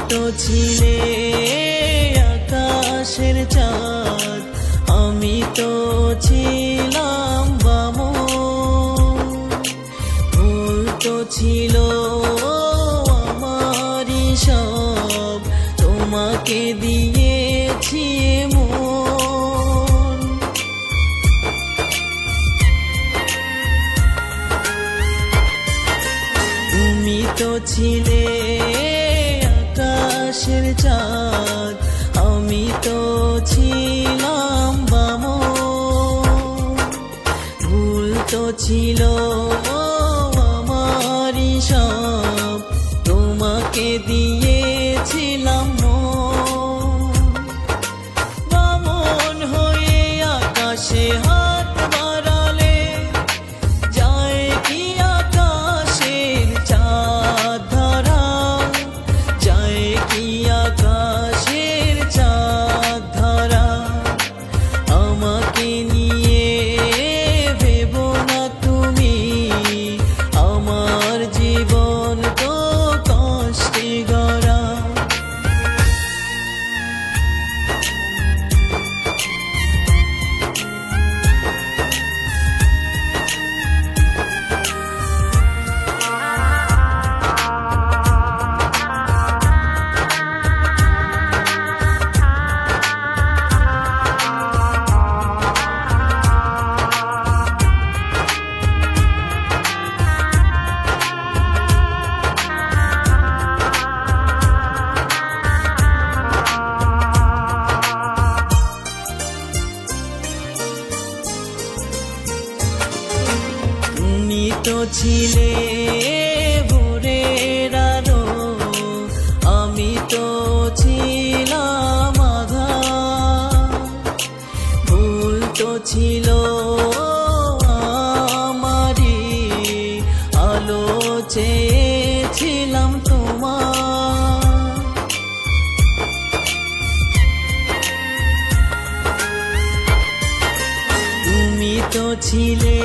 তো ছিলে আকাশের চাঁদ, আমি তো ছিলাম বামন। ভুল তো ছিল আমারই সব, তোমাকে দিয়েছি মন। তুমি তো ছিলে আকাশের চাঁদ, আমি তো ছিলাম বামন। ভুল তো ছিল আমারই সব, তোমাকে দিয়েছিলাম মন। বামন হয়ে আকাশে হাত বাড়ালে যায় কি আকাশের চাঁদ ধরা, যায় কি আকাশের চাঁদ ধরা। আমাকে নিয়ে ভেবো না তুমি, আমার জীবন তো কষ্টে গড়া। তুমি তো ছিলে ভোরের আলো, আমি তো ছিলাম আঁধার। ভুল তো ছিল আমারই, আলো চেয়েছিলাম তোমার। তুমি তো ছিলে